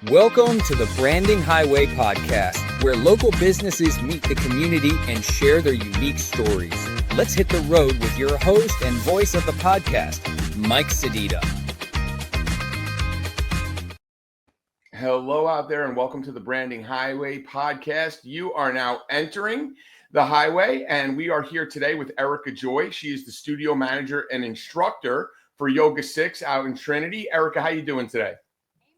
Welcome to the Branding Highway podcast, where local businesses meet the community and share their unique stories. Let's hit the road with your host and voice of the podcast, Mike Sedita. Hello out there and welcome to the Branding Highway podcast. You are now entering the highway and we are here today with Erica Joy. She is the studio manager and instructor for Yoga Six out in Trinity. Erica, how you doing today?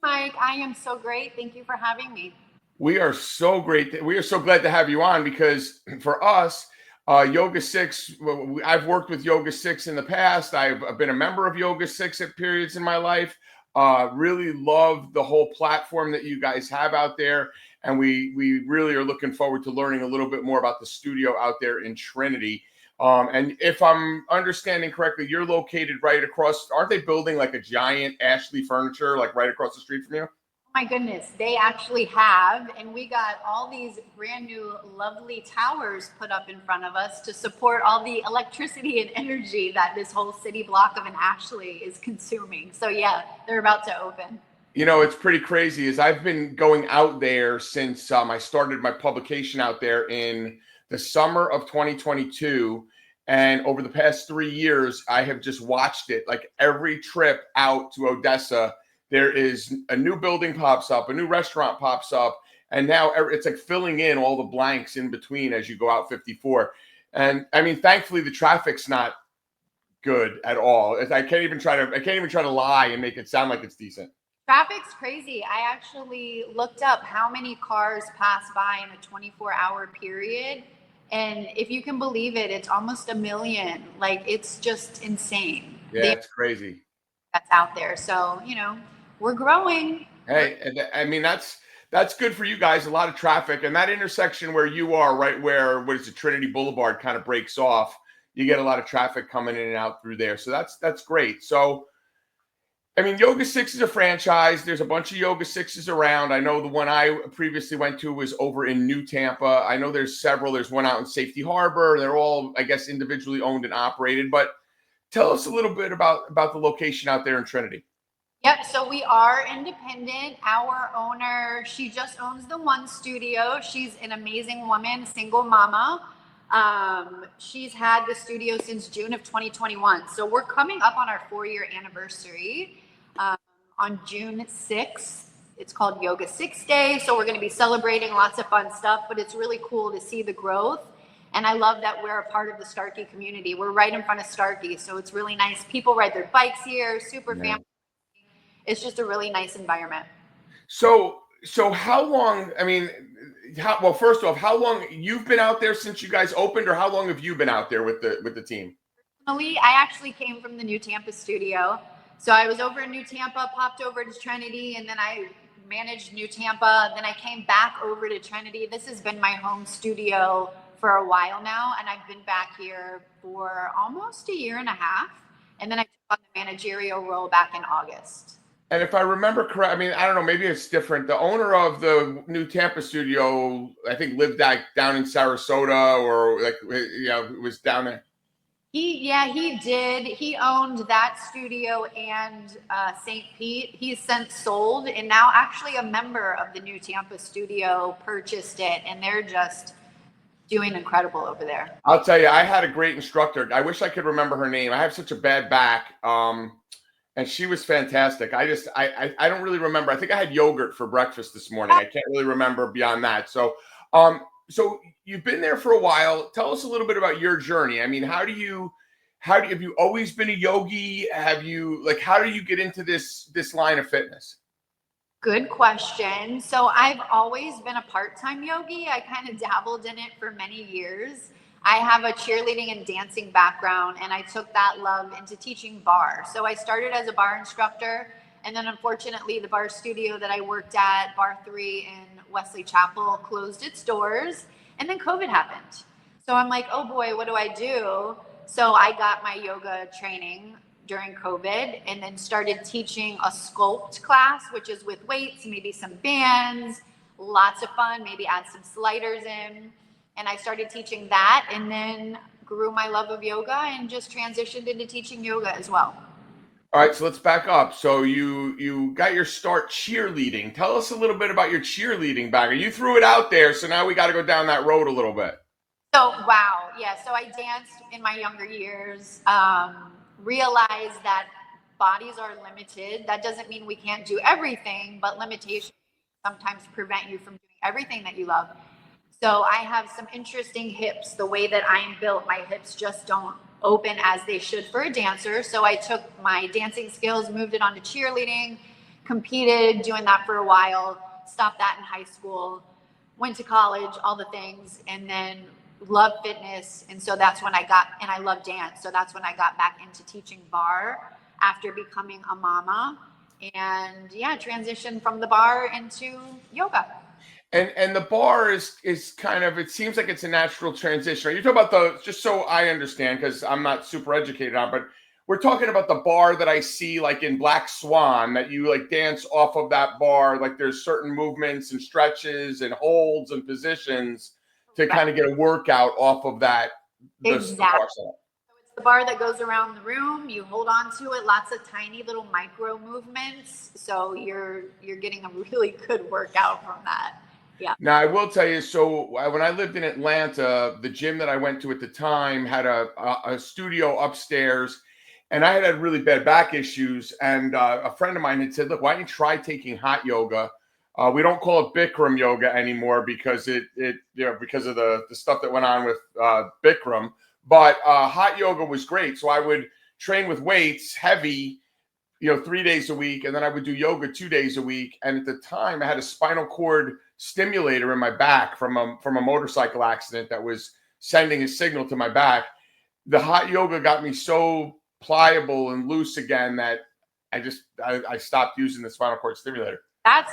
Mike, I am so great. Thank you for having me. We are so great. We are so glad to have you on because for us, Yoga Six, I've worked with Yoga Six in the past. I've been a member of Yoga Six at periods in my life. Really love the whole platform that you guys have out there. And we really are looking forward to learning a little bit more about the studio out there in Trinity. And if I'm understanding correctly, you're located right across, aren't they building like a giant Ashley furniture, like right across the street from you? My goodness, they actually have. And we got all these brand new, lovely towers put up in front of us to support all the electricity and energy that this whole city block of an Ashley is consuming. So yeah, they're about to open. You know, it's pretty crazy as I've been going out there since I started my publication out there in the summer of 2022. And over the past 3 years, I have just watched it. Like every trip out to Odessa, there is a new building pops up, a new restaurant pops up. And now it's like filling in all the blanks in between as you go out 54. And I mean, thankfully, the traffic's not good at all. I can't even try to lie and make it sound like it's decent. Traffic's crazy. I actually looked up how many cars pass by in a 24-hour period. And if you can believe it, it's almost 1 million. Like, it's just insane. Yeah, it's crazy. That's out there. So, you know, we're growing. Hey, I mean, that's good for you guys. A lot of traffic. And that intersection where you are, right where, what is it, Trinity Boulevard kind of breaks off, you get a lot of traffic coming in and out through there. So that's great. So, I mean, Yoga Six is a franchise. There's a bunch of Yoga Sixes around. I know the one I previously went to was over in New Tampa. I know there's several. There's one out in Safety Harbor. They're all, I guess, individually owned and operated. But tell us a little bit about the location out there in Trinity. Yep. So we are independent. Our owner, she just owns the one studio. She's an amazing woman, single mama. She's had the studio since June of 2021. So we're coming up on our 4-year anniversary on June 6th. It's called Yoga Six Day. So we're going to be celebrating lots of fun stuff, but it's really cool to see the growth. And I love that we're a part of the Starkey community. We're right in front of Starkey. So it's really nice. People ride their bikes here, super family. It's just a really nice environment. So how long, I mean, first off, how long you've been out there since you guys opened, or how long have you been out there with the team? Personally, I actually came from the New Tampa studio. So I was over in New Tampa, popped over to Trinity, and then I managed New Tampa. Then I came back over to Trinity. This has been my home studio for a while now, and I've been back here for almost 1.5 years. And then I took on the managerial role back in August. And if I remember correct, I mean, I don't know, maybe it's different. The owner of the New Tampa studio, I think, lived down in Sarasota, or was down there. He did. He owned that studio and St. Pete. He's since sold, and now actually a member of the New Tampa studio purchased it, and they're just doing incredible over there. I'll tell you, I had a great instructor. I wish I could remember her name. I have such a bad back. And she was fantastic. I don't really remember. I think I had yogurt for breakfast this morning. I can't really remember beyond that. So you've been there for a while. Tell us a little bit about your journey. I mean, have you always been a yogi? How do you get into this line of fitness? Good question. So I've always been a part-time yogi. I kind of dabbled in it for many years. I have a cheerleading and dancing background, and I took that love into teaching barre. So I started as a barre instructor, and then unfortunately the barre studio that I worked at, Barre 3 in Wesley Chapel, closed its doors, and then COVID happened. So I'm like, oh boy, what do I do? So I got my yoga training during COVID, and then started teaching a sculpt class, which is with weights, maybe some bands, lots of fun, maybe add some sliders in. And I started teaching that, and then grew my love of yoga and just transitioned into teaching yoga as well. All right, so let's back up. So you got your start cheerleading. Tell us a little bit about your cheerleading background. You threw it out there, so now we got to go down that road a little bit. So, wow. Yeah. So I danced in my younger years, realized that bodies are limited. That doesn't mean we can't do everything, but limitations sometimes prevent you from doing everything that you love. So I have some interesting hips. The way that I am built, my hips just don't open as they should for a dancer. So I took my dancing skills, moved it on to cheerleading, competed, doing that for a while, stopped that in high school, went to college, all the things, and then love fitness. And so that's when I love dance. So that's when I got back into teaching bar after becoming a mama, and transitioned from the bar into yoga. And the bar is kind of, it seems like it's a natural transition. Are you talking about just so I understand, because I'm not super educated on, but we're talking about the bar that I see like in Black Swan, that you like dance off of that bar. Like there's certain movements and stretches and holds and positions to kind of get a workout off of that. Exactly. So it's the bar that goes around the room. You hold on to it, lots of tiny little micro movements. So you're getting a really good workout from that. Yeah. Now, I will tell you, so when I lived in Atlanta, the gym that I went to at the time had a studio upstairs, and I had really bad back issues. And a friend of mine had said, look, why don't you try taking hot yoga? We don't call it Bikram yoga anymore because because of the stuff that went on with Bikram. But hot yoga was great. So I would train with weights, heavy, 3 days a week. And then I would do yoga 2 days a week. And at the time I had a spinal cord stimulator in my back from a motorcycle accident that was sending a signal to my back. The hot yoga got me so pliable and loose again that I stopped using the spinal cord stimulator. That's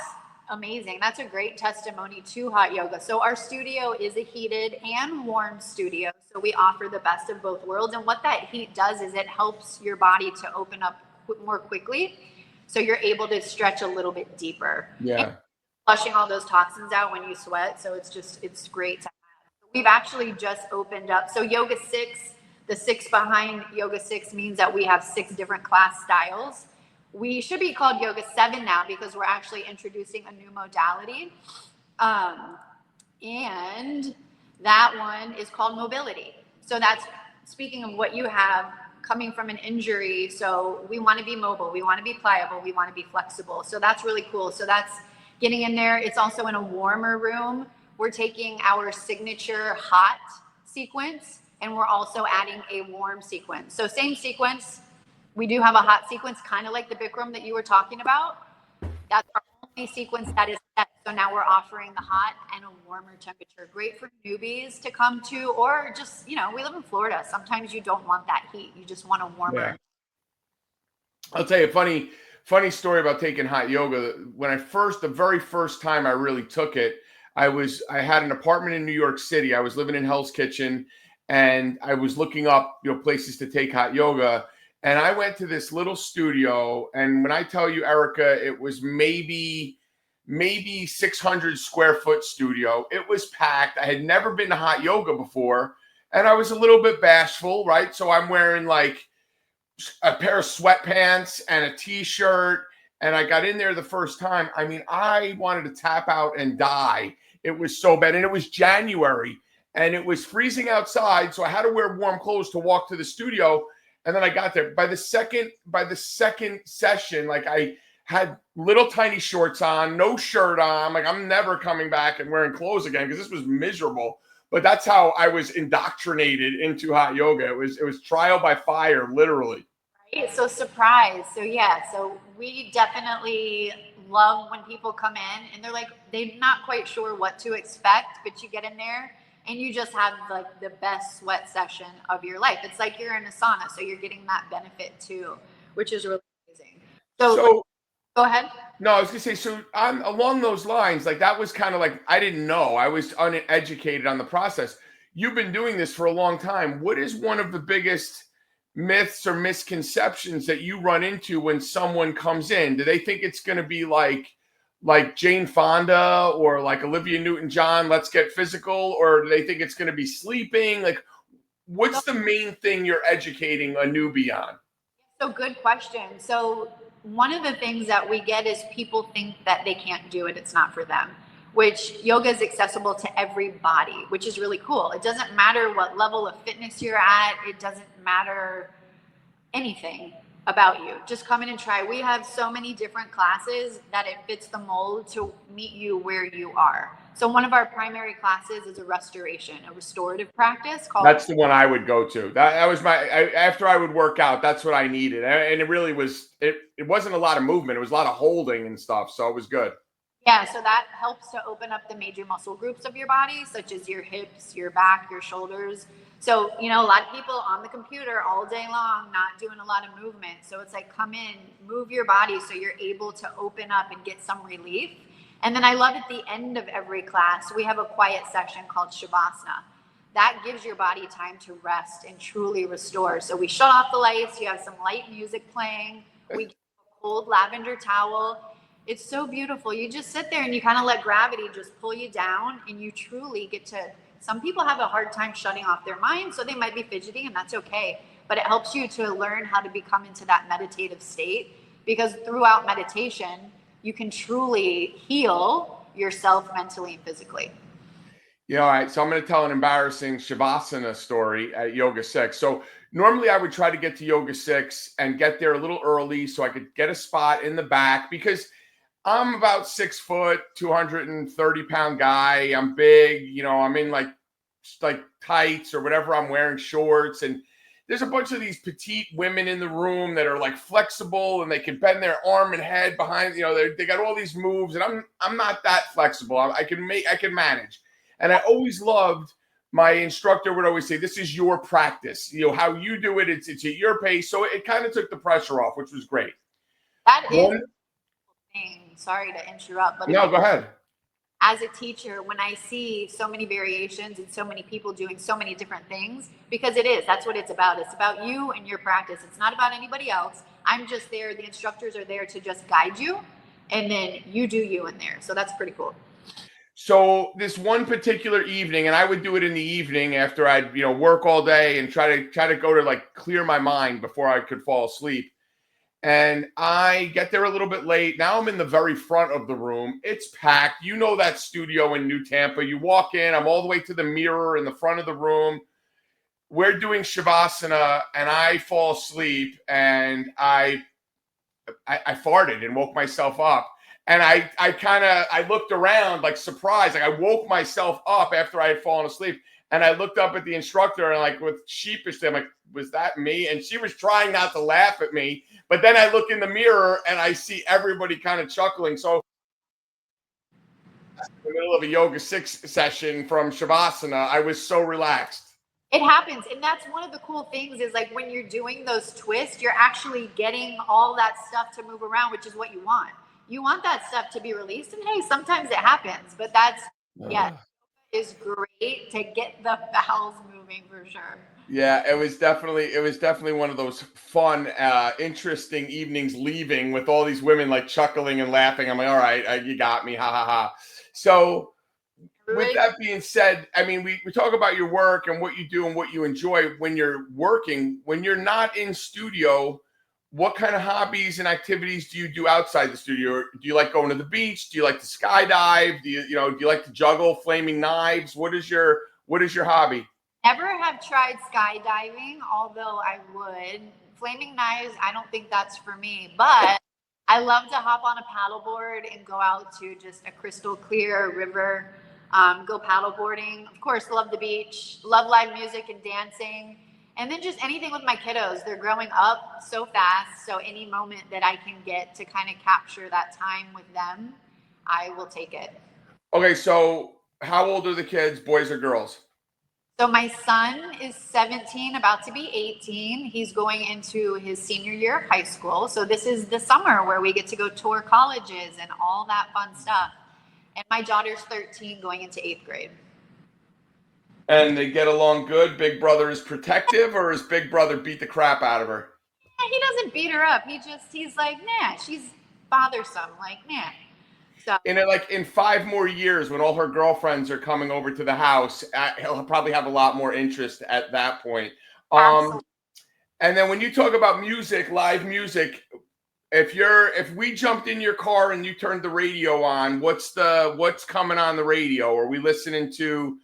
amazing. That's a great testimony to hot yoga. So our studio is a heated and warm studio. So we offer the best of both worlds. And what that heat does is it helps your body to open up more quickly. So you're able to stretch a little bit deeper. Yeah. And flushing all those toxins out when you sweat. So it's great. We've actually just opened up. So Yoga Six, the 6 behind Yoga Six means that we have 6 different class styles. We should be called Yoga 7 now because we're actually introducing a new modality. And that one is called mobility. So that's speaking of what you have coming from an injury. So we want to be mobile. We want to be pliable. We want to be flexible. So that's really cool. So that's getting in there. It's also in a warmer room. We're taking our signature hot sequence and we're also adding a warm sequence. So same sequence. We do have a hot sequence, kind of like the Bikram that you were talking about. That's our only sequence that is set. So now we're offering the hot and a warmer temperature. Great for newbies to come to, or just, we live in Florida. Sometimes you don't want that heat. You just want a warmer. Yeah. I'll tell you a funny story about taking hot yoga. When the very first time I really took it, I had an apartment in New York City. I was living in Hell's Kitchen and I was looking up, places to take hot yoga. And I went to this little studio. And when I tell you, Erica, it was maybe 600 square foot studio. It was packed. I had never been to hot yoga before. And I was a little bit bashful, right? So I'm wearing like a pair of sweatpants and a t-shirt. And I got in there the first time. I mean, I wanted to tap out and die. It was so bad. And it was January and it was freezing outside. So I had to wear warm clothes to walk to the studio. And then I got there. By the second session, like I had little tiny shorts on, no shirt on. Like I'm never coming back and wearing clothes again because this was miserable. But that's how I was indoctrinated into hot yoga. It was trial by fire, literally. Right. So surprise. So so we definitely love when people come in and they're not quite sure what to expect, but you get in there and you just have like the best sweat session of your life. It's like you're in a sauna, so you're getting that benefit too, which is really amazing. So go ahead. No, I was gonna say, so along those lines, like that was kind of like, I didn't know. I was uneducated on the process. You've been doing this for a long time. What is one of the biggest myths or misconceptions that you run into when someone comes in? Do they think it's going to be like Jane Fonda or like Olivia Newton-John, let's get physical? Or do they think it's going to be sleeping? Like, what's the main thing you're educating a newbie on? So good question. So one of the things that we get is people think that they can't do it. It's not for them, which yoga is accessible to everybody, which is really cool. It doesn't matter what level of fitness you're at. It doesn't matter anything about you. Just come in and try. We have so many different classes that it fits the mold to meet you where you are. So one of our primary classes is a restorative practice called. That's the one I would go to. That was after I would work out, that's what I needed. And it really was, it wasn't a lot of movement. It was a lot of holding and stuff. So it was good. Yeah, so that helps to open up the major muscle groups of your body, such as your hips, your back, your shoulders. So, a lot of people on the computer all day long, not doing a lot of movement. So it's like, come in, move your body so you're able to open up and get some relief. And then I love at the end of every class, we have a quiet session called Shavasana. That gives your body time to rest and truly restore. So we shut off the lights, you have some light music playing, we give a cold lavender towel. It's so beautiful. You just sit there and you kind of let gravity just pull you down, and you truly get to, some people have a hard time shutting off their mind, so they might be fidgety, and that's okay. But it helps you to learn how to become into that meditative state, because throughout meditation, you can truly heal yourself mentally and physically. Yeah, all right. So I'm going to tell an embarrassing Shavasana story at Yoga Six. So normally I would try to get to Yoga Six and get there a little early so I could get a spot in the back, because I'm about 6 foot, 230-pound guy. I'm big, I'm in like tights or whatever I'm wearing, shorts. And there's a bunch of these petite women in the room that are like flexible and they can bend their arm and head behind, they got all these moves, and I'm not that flexible. I can manage. And I always loved, my instructor would always say, this is your practice. How you do it, it's at your pace. So it kind of took the pressure off, which was great. That is sorry to interrupt, but no, go ahead. As a teacher, when I see so many variations and so many people doing so many different things, because that's what it's about. It's about you and your practice. It's not about anybody else. I'm just there. The instructors are there to just guide you, and then you do you in there. So that's pretty cool. So this one particular evening, and I would do it in the evening after I'd, work all day and try to go to like clear my mind before I could fall asleep. And I get there a little bit late. Now I'm in the very front of the room. It's packed. That studio in New Tampa. You walk in, I'm all the way to the mirror in the front of the room. We're doing Shavasana, and I fall asleep, and I farted and woke myself up. And I looked around like surprised. Like I woke myself up after I had fallen asleep. And I looked up at the instructor and like with sheepishly, I'm like, was that me? And she was trying not to laugh at me. But then I look in the mirror and I see everybody kind of chuckling. So in the middle of a Yoga Six session from Shavasana, I was so relaxed. It happens. And that's one of the cool things is like when you're doing those twists, you're actually getting all that stuff to move around, which is what you want. You want that stuff to be released. And hey, sometimes it happens, but is great to get the bowels moving for sure. Yeah, it was definitely one of those fun, interesting evenings leaving with all these women like chuckling and laughing. I'm like, all right, you got me, ha ha ha. So with that being said, I mean, we talk about your work and what you do and what you enjoy when you're working. When you're not in studio, what kind of hobbies and activities do you do outside the studio? Do you like going to the beach? Do you like to skydive? Do you like to juggle flaming knives? What is your hobby? Never have tried skydiving, although I would. Flaming knives, I don't think that's for me, but I love to hop on a paddleboard and go out to just a crystal clear river, go paddleboarding. Of course, love the beach, love live music and dancing. And then just anything with my kiddos. They're growing up so fast. So any moment that I can get to kind of capture that time with them, I will take it. Okay, so how old are the kids, boys or girls? So my son is 17, about to be 18. He's going into his senior year of high school. So this is the summer where we get to go tour colleges and all that fun stuff. And my daughter's 13, going into 8th grade. And they get along good? Big brother is protective, or is big brother beat the crap out of her? Yeah, he doesn't beat her up. He's like, nah, she's bothersome. Like, nah. So in 5 more years, when all her girlfriends are coming over to the house, he'll probably have a lot more interest at that point. And then when you talk about music, live music, if we jumped in your car and you turned the radio on, what's coming on the radio? Are we listening to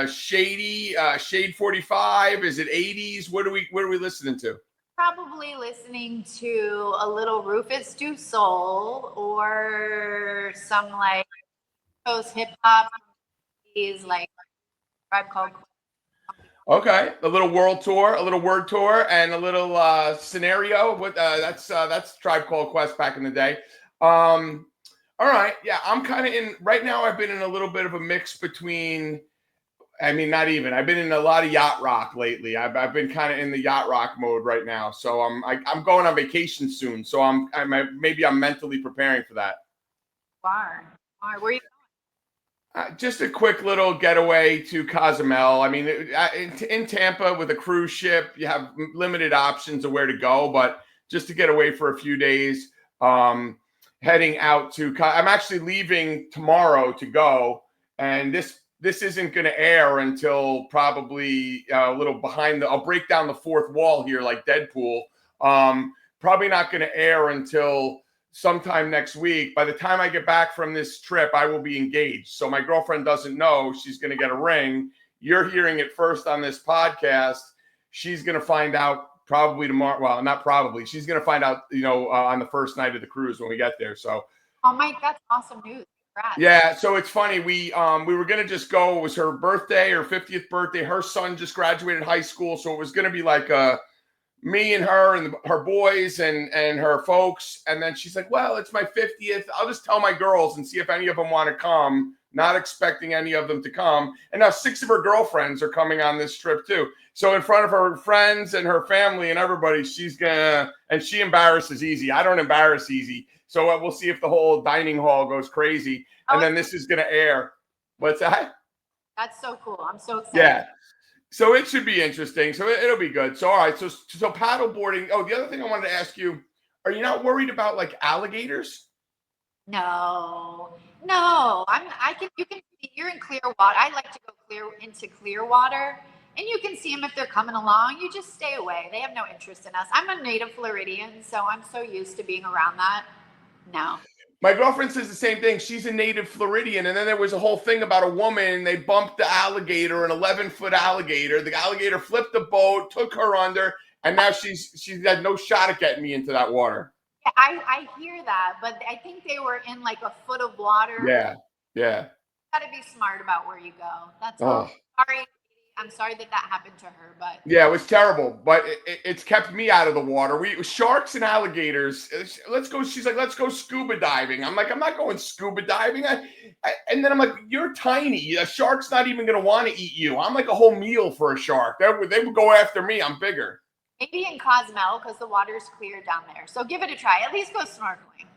Shade 45? Is it 80s? What are we listening to? Probably listening to a little Rufus Du Sol or some like post hip hop. Is like Tribe Called Quest. Okay, a little world tour, a little word tour, and a little scenario. That's Tribe Called Quest back in the day. All right, yeah, I'm kind of in right now. I've been in a little bit of a mix between. I mean, not even. I've been in a lot of yacht rock lately. I've been kind of in the yacht rock mode right now. So I'm going on vacation soon. So maybe I'm mentally preparing for that. Why? Where are you? Just a quick little getaway to Cozumel. I mean, in Tampa with a cruise ship, you have limited options of where to go, but just to get away for a few days, heading out to. I'm actually leaving tomorrow to go, and this isn't going to air until probably a little behind the. I'll break down the fourth wall here like Deadpool. Probably not going to air until sometime next week. By the time I get back from this trip, I will be engaged. So my girlfriend doesn't know she's going to get a ring. You're hearing it first on this podcast. She's going to find out probably tomorrow. Well, not probably. She's going to find out, on the first night of the cruise when we get there. So, oh, Mike, that's awesome news. Congrats. Yeah. So it's funny. We were going to just go. It was her birthday, her 50th birthday. Her son just graduated high school. So it was going to be like me and her and her boys and her folks. And then she's like, well, it's my 50th. I'll just tell my girls and see if any of them want to come, not expecting any of them to come. And now 6 of her girlfriends are coming on this trip too. So in front of her friends and her family and everybody, and she embarrasses easy. I don't embarrass easy. So we'll see if the whole dining hall goes crazy. And then this is going to air. What's that? That's so cool. I'm so excited. Yeah. So it should be interesting. So it'll be good. So all right. So paddle boarding. Oh, the other thing I wanted to ask you: are you not worried about like alligators? No. You can see. You're in clear water. I like to go into clear water, and you can see them if they're coming along. You just stay away. They have no interest in us. I'm a native Floridian, so I'm so used to being around that. No. My girlfriend says the same thing. She's a native Floridian. And then there was a whole thing about a woman. They bumped the alligator, an 11-foot alligator. The alligator flipped the boat, took her under, and now she's had no shot at getting me into that water. Yeah, I hear that, but I think they were in like a foot of water. Yeah. You got to be smart about where you go. That's all. Sorry. I'm sorry that happened to her, but yeah, it was terrible. But it's kept me out of the water. Sharks and alligators. Let's go. She's like, let's go scuba diving. I'm like, I'm not going scuba diving. And then I'm like, you're tiny. A shark's not even going to want to eat you. I'm like a whole meal for a shark. They would go after me. I'm bigger. Maybe in Cozumel because the water's clear down there. So give it a try. At least go snorkeling.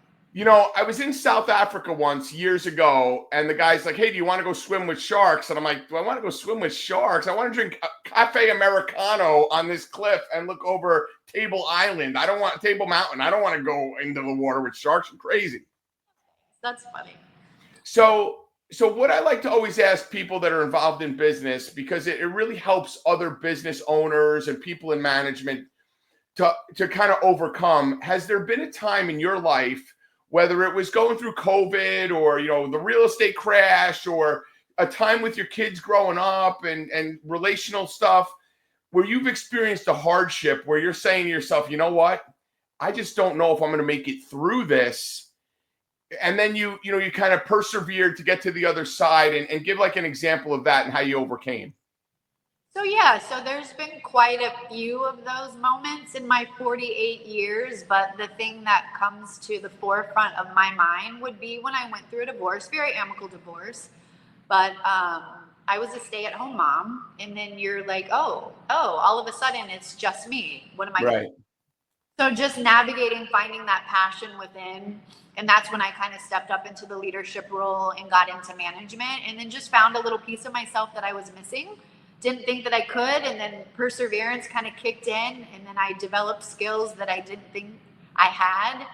I was in South Africa once years ago, and the guy's like, hey, do you want to go swim with sharks? And I'm like, do I want to go swim with sharks? I want to drink a Cafe Americano on this cliff and look over Table Island. Table Mountain. I don't want to go into the water with sharks. I'm crazy. That's funny. So what I like to always ask people that are involved in business, because it really helps other business owners and people in management to kind of overcome. Has there been a time in your life, whether it was going through COVID or, the real estate crash or a time with your kids growing up and relational stuff, where you've experienced a hardship where you're saying to yourself, you know what, I just don't know if I'm going to make it through this. And then you kind of persevered to get to the other side and give like an example of that and how you overcame. So there's been quite a few of those moments in my 48 years, but the thing that comes to the forefront of my mind would be when I went through a divorce, very amicable divorce, but I was a stay-at-home mom, and then you're like, oh, all of a sudden it's just me. What am I doing? So just navigating, finding that passion within, and that's when I kind of stepped up into the leadership role and got into management, and then just found a little piece of myself that I was missing. Didn't think that I could, and then perseverance kind of kicked in, and then I developed skills that I didn't think I had.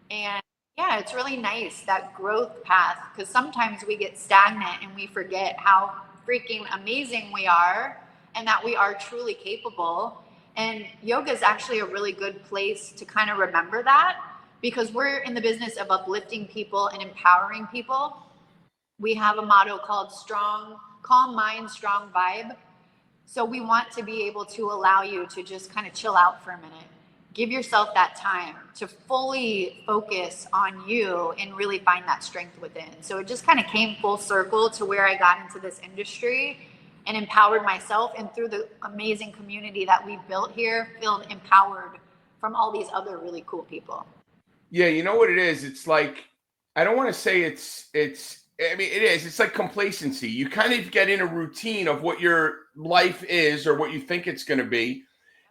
And yeah, it's really nice, that growth path, because sometimes we get stagnant and we forget how freaking amazing we are and that we are truly capable. And yoga is actually a really good place to kind of remember that, because we're in the business of uplifting people and empowering people. We have a motto called calm mind, strong vibe. So we want to be able to allow you to just kind of chill out for a minute. Give yourself that time to fully focus on you and really find that strength within. So it just kind of came full circle to where I got into this industry and empowered myself, and through the amazing community that we built here, feel empowered from all these other really cool people. Yeah, you know what it is? It's like, I don't want to say I mean, it is. It's like complacency. You kind of get in a routine of what your life is or what you think it's going to be.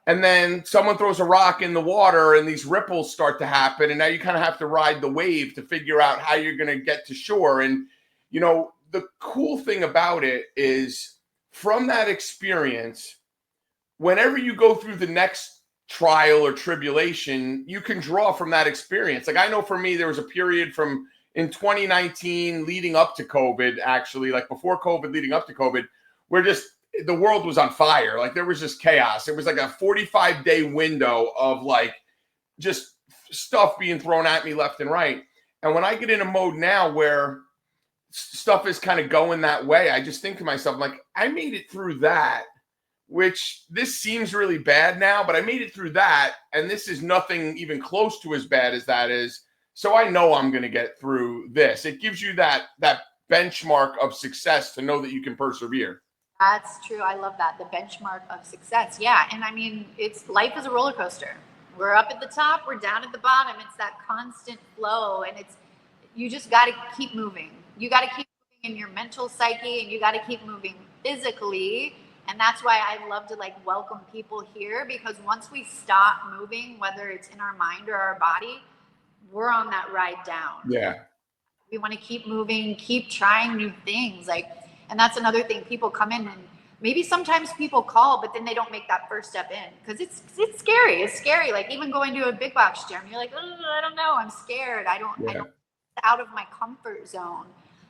And then someone throws a rock in the water and these ripples start to happen. And now you kind of have to ride the wave to figure out how you're going to get to shore. And, you know, the cool thing about it is, from that experience, whenever you go through the next trial or tribulation, you can draw from that experience. Like, I know for me, there was a period from in 2019 leading up to COVID, actually, like before COVID, leading up to COVID, where just the world was on fire. Like, there was just chaos. It was like a 45-day window of like just stuff being thrown at me left and right. And when I get in a mode now where stuff is kind of going that way, I just think to myself, like, I made it through that, which this seems really bad now, but I made it through that. And this is nothing even close to as bad as that is. So I know I'm going to get through this. It gives you that benchmark of success to know that you can persevere. That's true. I love that. The benchmark of success. Yeah. And I mean, life is a roller coaster. We're up at the top, we're down at the bottom. It's that constant flow. And you just got to keep moving. You got to keep moving in your mental psyche, and you got to keep moving physically. And that's why I love to like welcome people here, because once we stop moving, whether it's in our mind or our body, we're on that ride down. Yeah. We want to keep moving, keep trying new things. And that's another thing. People come in, and maybe sometimes people call, but then they don't make that first step in, because it's scary. It's scary. Like, even going to a big box gym, you're like, oh, I don't know. I'm scared. I don't out of my comfort zone.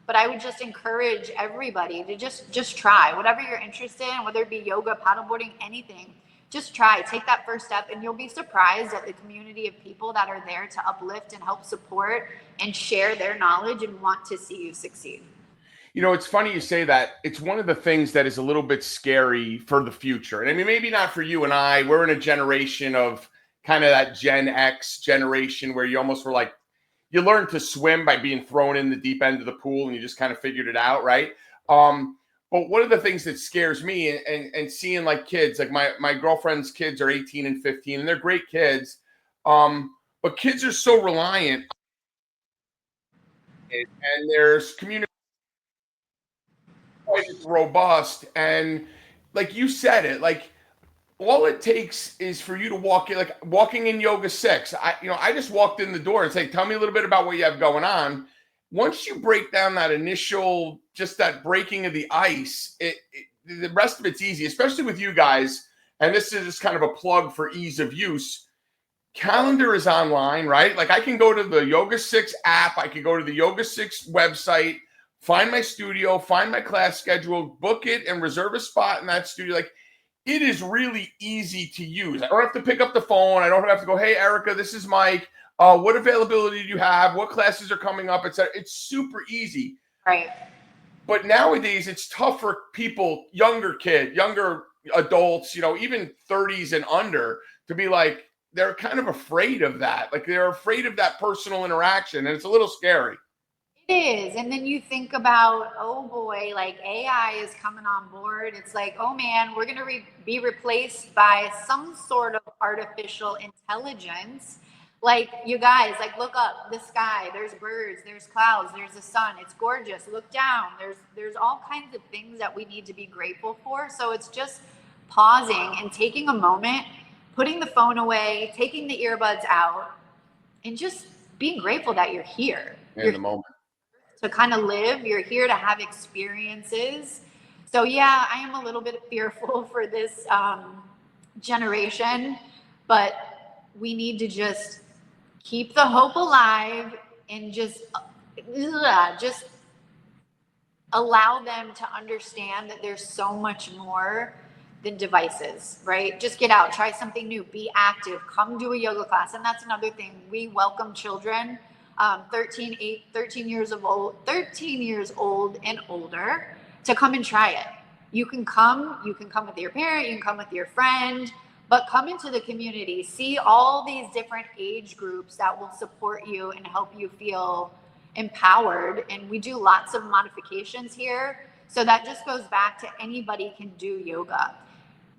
But I would just encourage everybody to just try whatever you're interested in, whether it be yoga, paddleboarding, anything. Just try, take that first step, and you'll be surprised at the community of people that are there to uplift and help support and share their knowledge and want to see you succeed. You know, it's funny you say that. It's one of the things that is a little bit scary for the future. And I mean, maybe not for you and I. We're in a generation of kind of that Gen X generation where you almost were like, you learned to swim by being thrown in the deep end of the pool, and you just kind of figured it out, right? But one of the things that scares me, and seeing like kids, like my girlfriend's kids are 18 and 15, and they're great kids. But kids are so reliant, and there's community quite robust. And like you said it, like, all it takes is for you to walk in, like walking in Yoga Six. I just walked in the door and say, tell me a little bit about what you have going on. Once you break down that initial, just that breaking of the ice, the rest of it's easy, especially with you guys. And this is just kind of a plug for ease of use. Calendar is online, right? Like, I can go to the Yoga Six app. I can go to the Yoga Six website, find my studio, find my class schedule, book it, and reserve a spot in that studio. Like, it is really easy to use. I don't have to pick up the phone. I don't have to go, hey, Erica, this is Mike. What availability do you have? What classes are coming up, etc. It's super easy. Right. But nowadays, it's tough for people, younger adults, even 30s and under, to be like, they're kind of afraid of that. Like, they're afraid of that personal interaction, and it's a little scary. It is. And then you think about, oh boy, like AI is coming on board. It's like, oh man, we're going to be replaced by some sort of artificial intelligence. Like, you guys, like, look up the sky. There's birds, there's clouds, there's the sun. It's gorgeous. Look down. There's all kinds of things that we need to be grateful for. So it's just pausing and taking a moment, putting the phone away, taking the earbuds out, and just being grateful that you're here. In the moment. To kind of live, you're here to have experiences. So yeah, I am a little bit fearful for this generation, but we need to just keep the hope alive and just allow them to understand that there's so much more than devices, right? Just get out, try something new, be active, come do a yoga class. And that's another thing. We welcome children 13 years old and older to come and try it. You can come with your parent, you can come with your friend, but come into the community, see all these different age groups that will support you and help you feel empowered. And we do lots of modifications here. So that just goes back to anybody can do yoga.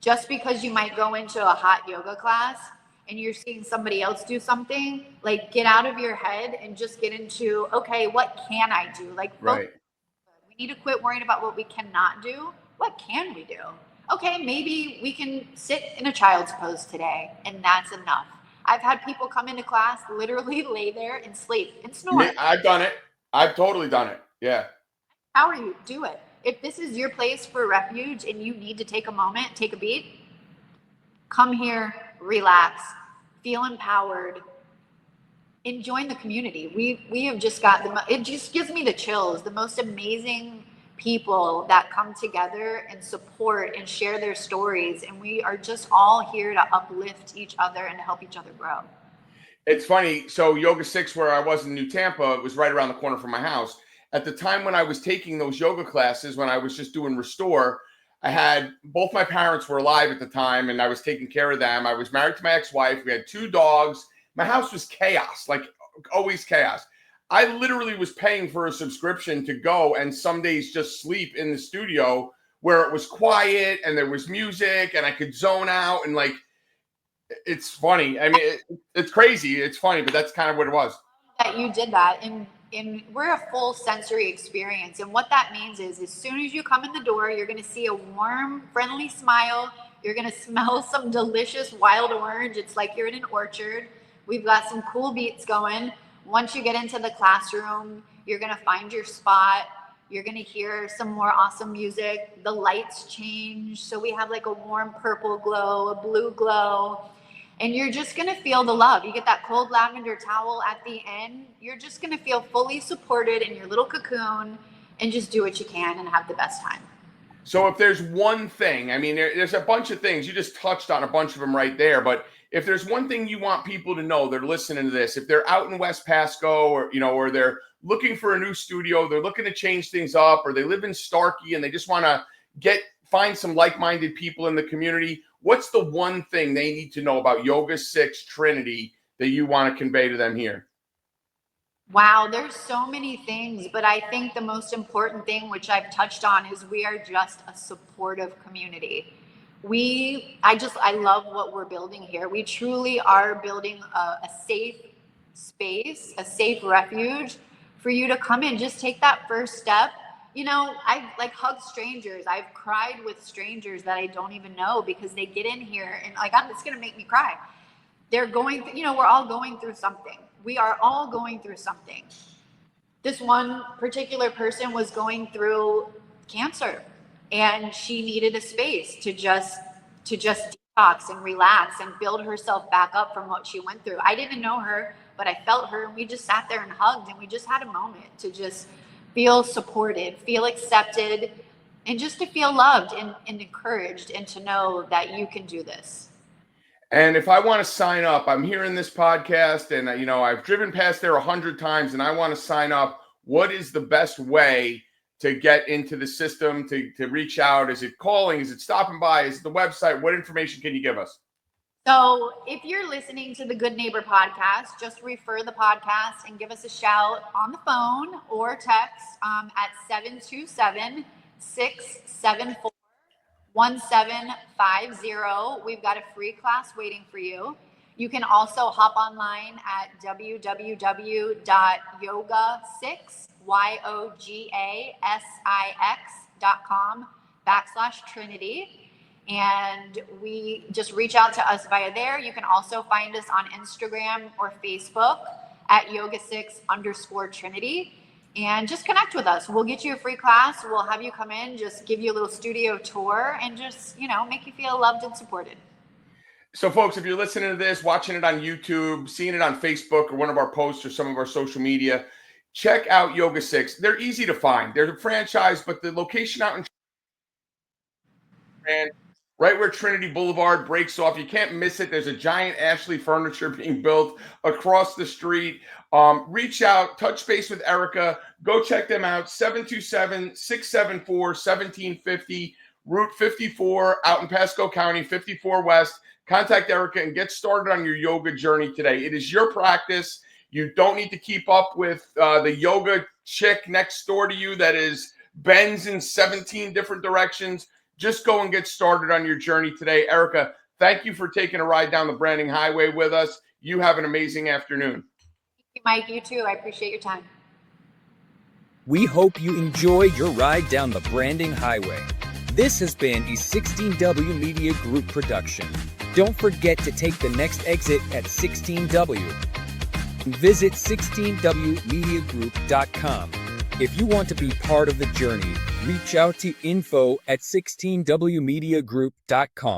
Just because you might go into a hot yoga class and you're seeing somebody else do something, like get out of your head and just get into, okay, what can I do? Like, Right. we need to quit worrying about what we cannot do. What can we do? Okay, maybe we can sit in a child's pose today, and that's enough. I've had people come into class, literally lay there and sleep and snore. I've done it. I've totally done it. Yeah. How are you? Do it. If this is your place for refuge and you need to take a moment, take a beat, come here, relax, feel empowered, and join the community. We have just got it just gives me the chills, the most amazing people that come together and support and share their stories. And we are just all here to uplift each other and to help each other grow. It's funny. So Yoga Six, where I was in New Tampa, it was right around the corner from my house. At the time when I was taking those yoga classes, when I was just doing Restore, I had both my parents were alive at the time and I was taking care of them. I was married to my ex-wife. We had 2 dogs. My house was chaos, like always chaos. I literally was paying for a subscription to go and some days just sleep in the studio where it was quiet and there was music and I could zone out. And like, it's funny. I mean, it's crazy. It's funny, but that's kind of what it was. That you did that. And we're a full sensory experience. And what that means is as soon as you come in the door, you're going to see a warm, friendly smile. You're going to smell some delicious wild orange. It's like you're in an orchard. We've got some cool beats going. Once you get into the classroom, you're going to find your spot. You're going to hear some more awesome music. The lights change. So we have like a warm purple glow, a blue glow. And you're just going to feel the love. You get that cold lavender towel at the end. You're just going to feel fully supported in your little cocoon and just do what you can and have the best time. So if there's one thing, I mean, there's a bunch of things. You just touched on a bunch of them right there. But if there's one thing you want people to know, they're listening to this, if they're out in West Pasco or, or they're looking for a new studio, they're looking to change things up, or they live in Starkey and they just want to find some like-minded people in the community, what's the one thing they need to know about Yoga Six Trinity that you want to convey to them here? Wow, there's so many things, but I think the most important thing, which I've touched on, is we are just a supportive community. I love what we're building here. We truly are building a safe space, a safe refuge for you to come in. Just take that first step. I've like hugged strangers. I've cried with strangers that I don't even know because they get in here and like, it's going to make me cry. They're going, we're all going through something. We are all going through something. This one particular person was going through cancer and she needed a space to just detox and relax and build herself back up from what she went through. I didn't know her, but I felt her and we just sat there and hugged and we just had a moment to just feel supported, feel accepted, and just to feel loved and encouraged and to know that you can do this. And if I want to sign up, I'm hearing this podcast and, I've driven past there 100 times and I want to sign up. What is the best way to get into the system, to reach out? Is it calling? Is it stopping by? Is it the website? What information can you give us? So if you're listening to the Good Neighbor podcast, just refer the podcast and give us a shout on the phone or text at 727-674-1750. We've got a free class waiting for you. You can also hop online at yoga6.com/Trinity. And we just reach out to us via there. You can also find us on Instagram or Facebook at Yoga6_Trinity. And just connect with us. We'll get you a free class. We'll have you come in, just give you a little studio tour and just, make you feel loved and supported. So folks, if you're listening to this, watching it on YouTube, seeing it on Facebook or one of our posts or some of our social media, check out Yoga Six. They're easy to find. They're a franchise, but the location out in right where Trinity Boulevard breaks off. You can't miss it. There's a giant Ashley furniture being built across the street. Reach out, touch base with Erica. Go check them out. 727-674-1750, Route 54 out in Pasco County, 54 West. Contact Erica and get started on your yoga journey today. It is your practice. You don't need to keep up with the yoga chick next door to you that is bends in 17 different directions. Just go and get started on your journey today. Erica, thank you for taking a ride down the branding highway with us. You have an amazing afternoon. Thank you, Mike. You too. I appreciate your time. We hope you enjoyed your ride down the branding highway. This has been a 16W Media Group production. Don't forget to take the next exit at 16W. Visit 16wmediagroup.com. If you want to be part of the journey, reach out to info@16wmediagroup.com.